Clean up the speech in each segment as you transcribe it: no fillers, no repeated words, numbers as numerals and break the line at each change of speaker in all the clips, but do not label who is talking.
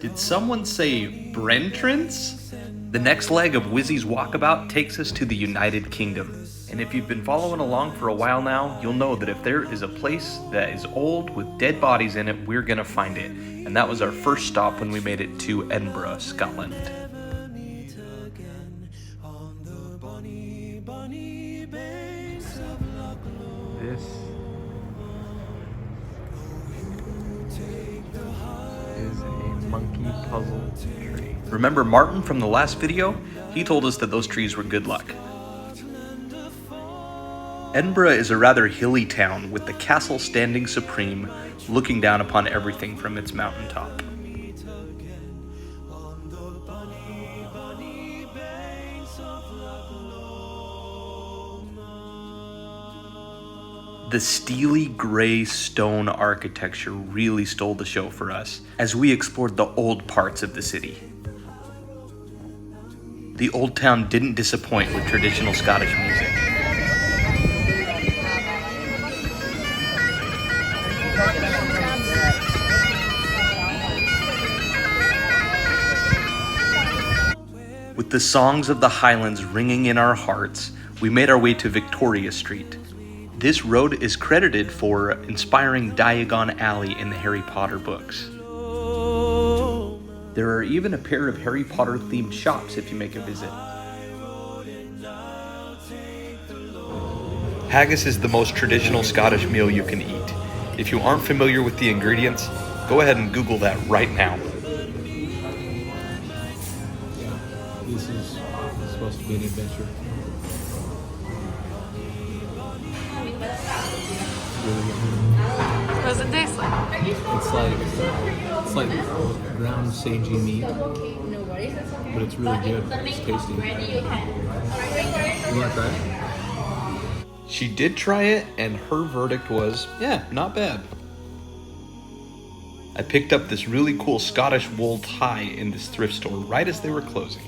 Did someone say Brentrance? The next leg of Wizzy's walkabout takes us to the United Kingdom. And if you've been following along for a while now, you'll know that if there is a place that is old with dead bodies in it, we're gonna find it. And that was our first stop when we made it to Edinburgh, Scotland.
This is a monkey puzzle tree.
Remember Martin from the last video? He told us that those trees were good luck. Edinburgh is a rather hilly town with the castle standing supreme, looking down upon everything from its mountaintop. The steely gray stone architecture really stole the show for us as we explored the old parts of the city. The old town didn't disappoint with traditional Scottish music. With the songs of the Highlands ringing in our hearts, we made our way to Victoria Street. This road is credited for inspiring Diagon Alley in the Harry Potter books. There are even a pair of Harry Potter themed shops if you make a visit. Haggis is the most traditional Scottish meal you can eat. If you aren't familiar with the ingredients, go ahead and Google that right now.
This is supposed to be an adventure.
What does it taste like?
It's like ground sagey meat, but it's really good. It's tasty. You want to try it?
She did try it, and her verdict was, yeah, not bad. I picked up this really cool Scottish wool tie in this thrift store right as they were closing.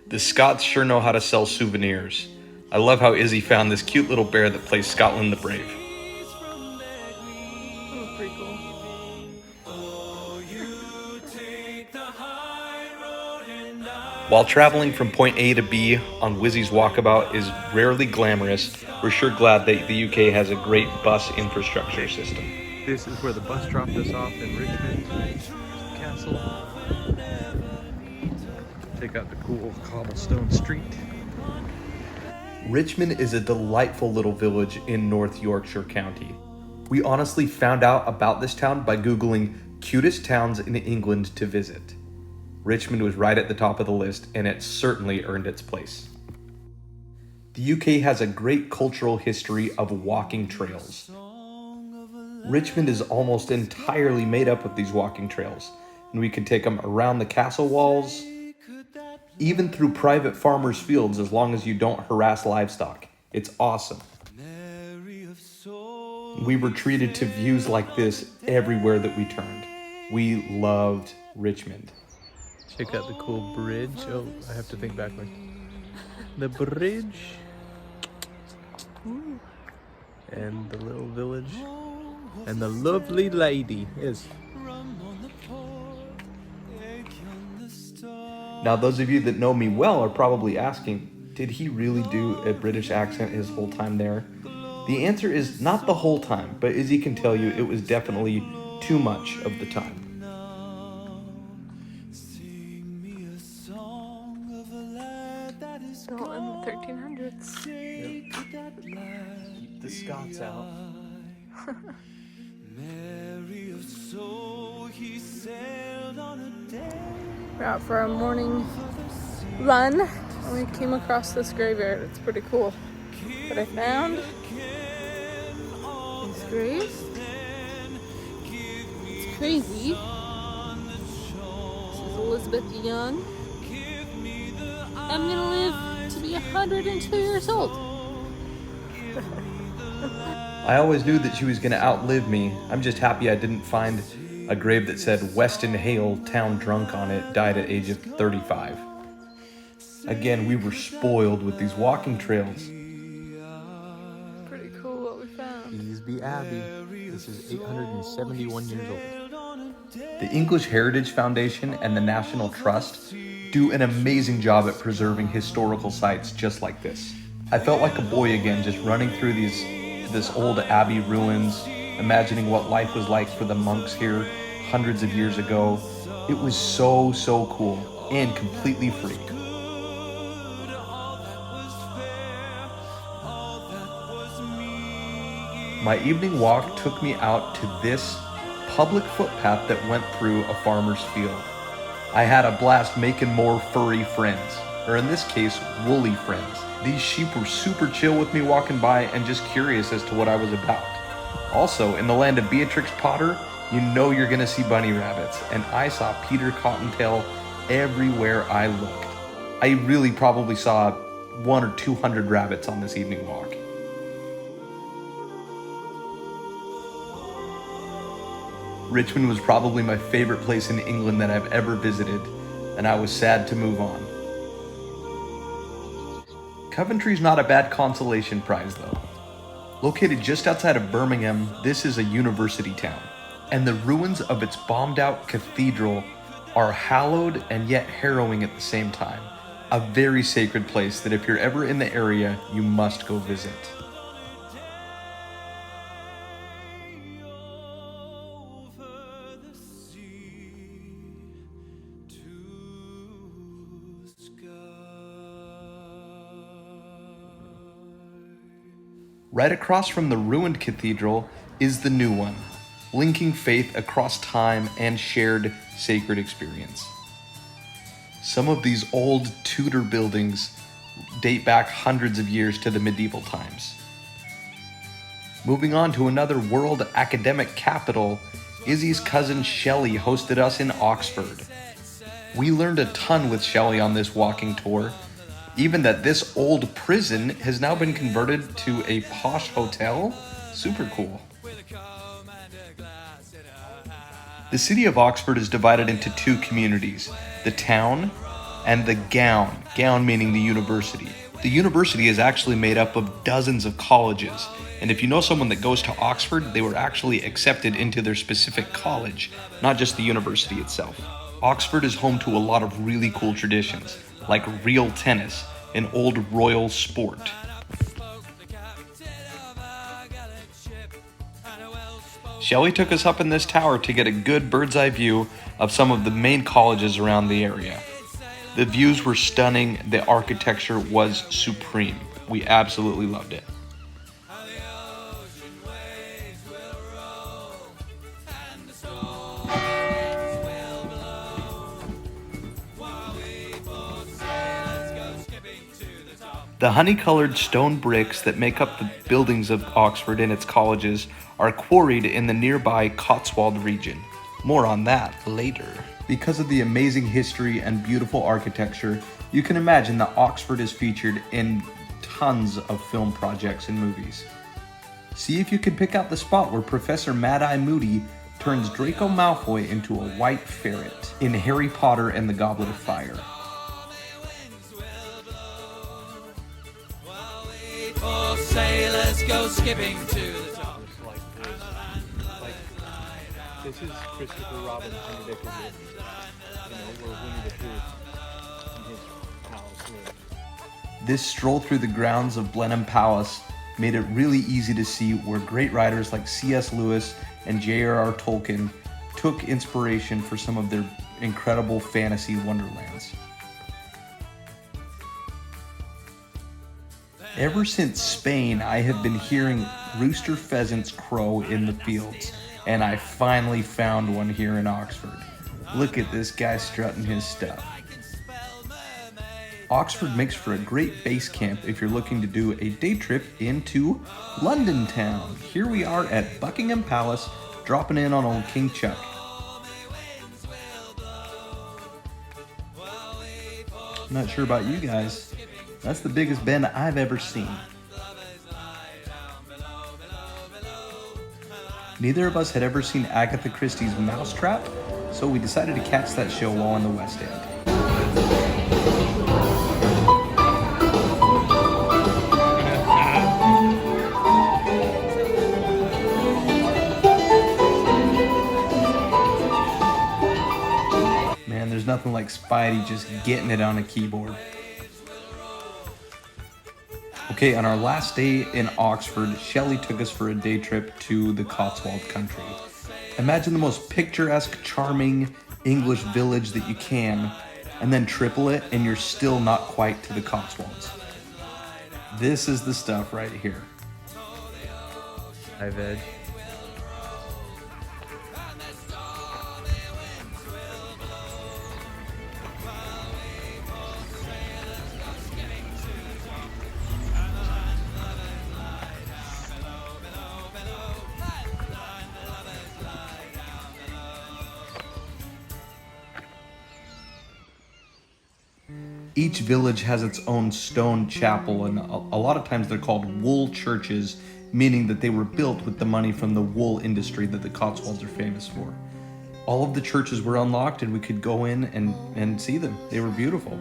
The Scots sure know how to sell souvenirs. I love how Izzy found this cute little bear that plays Scotland the Brave.
That's pretty cool.
While traveling from point A to B on Wizzy's walkabout is rarely glamorous, we're sure glad that the UK has a great bus infrastructure system.
This is where the bus dropped us off in Richmond. There's the castle. Check out the cool cobblestone street.
Richmond is a delightful little village in North Yorkshire County. We honestly found out about this town by Googling cutest towns in England to visit. Richmond was right at the top of the list, and it certainly earned its place. The UK has a great cultural history of walking trails. Richmond is almost entirely made up of these walking trails, and we can take them around the castle walls, even through private farmers' fields as long as you don't harass livestock. It's awesome. We were treated to views like this everywhere that we turned. We loved Richmond.
Check out the cool bridge. Oh, I have to think backward. The bridge. And the little village. And the lovely lady. Yes.
Now, those of you that know me well are probably asking, did he really do a British accent his whole time there? The answer is not the whole time, but Izzy can tell you it was definitely too much of the time.
Still in the 1300s.
Keep the Scots out.
We're out for our morning run, and we came across this graveyard. It's pretty cool. But I found these graves. It's crazy. This is Elizabeth Young. I'm gonna live to be 102 years old.
I always knew that she was going to outlive me. I'm just happy I didn't find a grave that said Weston Hale, town drunk on it, died at age of 35. Again, we were spoiled with these walking trails.
Pretty cool what we found.
Easby Abbey. This is 871 years old.
The English Heritage Foundation and the National Trust do an amazing job at preserving historical sites just like this. I felt like a boy again, just running through this old abbey ruins, imagining what life was like for the monks here hundreds of years ago. It was so cool and completely free. My evening walk took me out to this public footpath that went through a farmer's field. I had a blast making more furry friends, or in this case, woolly friends. These sheep were super chill with me walking by and just curious as to what I was about. Also, in the land of Beatrix Potter, you know you're gonna see bunny rabbits, and I saw Peter Cottontail everywhere I looked. I really probably saw 100 or 200 rabbits on this evening walk. Richmond was probably my favorite place in England that I've ever visited, and I was sad to move on. Coventry's not a bad consolation prize though. Located just outside of Birmingham, this is a university town, and the ruins of its bombed out cathedral are hallowed and yet harrowing at the same time. A very sacred place that if you're ever in the area, you must go visit. Right across from the ruined cathedral is the new one, linking faith across time and shared sacred experience. Some of these old Tudor buildings date back hundreds of years to the medieval times. Moving on to another world academic capital, Izzy's cousin Shelley hosted us in Oxford. We learned a ton with Shelley on this walking tour, even that this old prison has now been converted to a posh hotel. Super cool. The city of Oxford is divided into two communities, the town and the gown, gown meaning the university. The university is actually made up of dozens of colleges, and if you know someone that goes to Oxford, they were actually accepted into their specific college, not just the university itself. Oxford is home to a lot of really cool traditions, like real tennis, an old royal sport. Shelley took us up in this tower to get a good bird's eye view of some of the main colleges around the area. The views were stunning, the architecture was supreme. We absolutely loved it. The honey-colored stone bricks that make up the buildings of Oxford and its colleges are quarried in the nearby Cotswold region. More on that later. Because of the amazing history and beautiful architecture, you can imagine that Oxford is featured in tons of film projects and movies. See if you can pick out the spot where Professor Mad-Eye Moody turns Draco Malfoy into a white ferret in Harry Potter and the Goblet of Fire.
Sailors go skipping to the top.
This is Christopher Robin's Henry Dickens, where Winnie the Pooh and his pals lived.
This stroll through the grounds of Blenheim Palace made it really easy to see where great writers like C.S. Lewis and J.R.R. Tolkien took inspiration for some of their incredible fantasy wonderlands. Ever since Spain, I have been hearing rooster pheasants crow in the fields, and I finally found one here in Oxford. Look at this guy strutting his stuff. Oxford makes for a great base camp if you're looking to do a day trip into London town. Here we are at Buckingham Palace, dropping in on old King Chuck. I'm not sure about you guys. That's the biggest Ben I've ever seen. Neither of us had ever seen Agatha Christie's Mousetrap, so we decided to catch that show while in the West End. nothing like Spidey just getting it on a keyboard. Okay, on our last day in Oxford, Shelley took us for a day trip to the Cotswold country. Imagine the most picturesque, charming English village that you can, and then triple it and you're still not quite to the Cotswolds. This is the stuff right here.
Hi, Veg.
Each village has its own stone chapel, and a lot of times they're called wool churches, meaning that they were built with the money from the wool industry that the Cotswolds are famous for. All of the churches were unlocked and we could go in and see them. They were beautiful.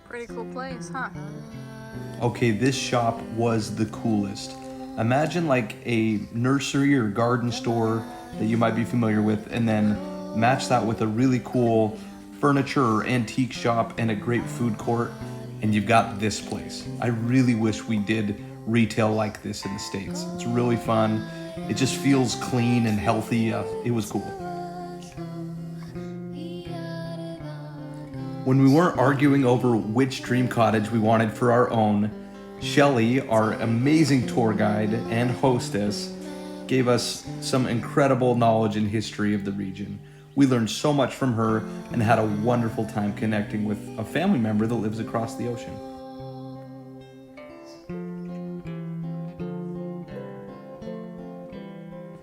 Pretty cool place, huh?
Okay, this shop was the coolest. Imagine like a nursery or garden store that you might be familiar with, and then match that with a really cool furniture or antique shop and a great food court, and you've got this place. I really wish we did retail like this in the States. It's really fun. It just feels clean and healthy. It was cool. When we weren't arguing over which dream cottage we wanted for our own, Shelley, our amazing tour guide and hostess, gave us some incredible knowledge and history of the region. We learned so much from her and had a wonderful time connecting with a family member that lives across the ocean.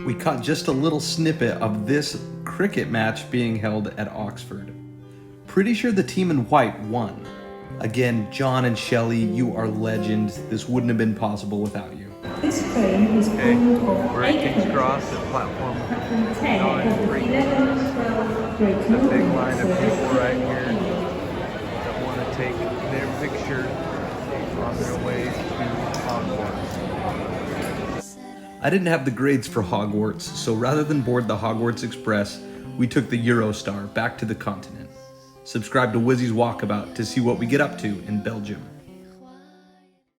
We caught just a little snippet of this cricket match being held at Oxford. Pretty sure the team in white won. Again, John and Shelley, you are legends. This wouldn't have been possible without you.
This train is full of
We're at King's Cross at platform
10
9 3.
11, 12, Great
There's a big line of people right here that want to take their picture on their way to Hogwarts.
I didn't have the grades for Hogwarts, so rather than board the Hogwarts Express, we took the Eurostar back to the continent. Subscribe to Wizzy's Walkabout to see what we get up to in Belgium.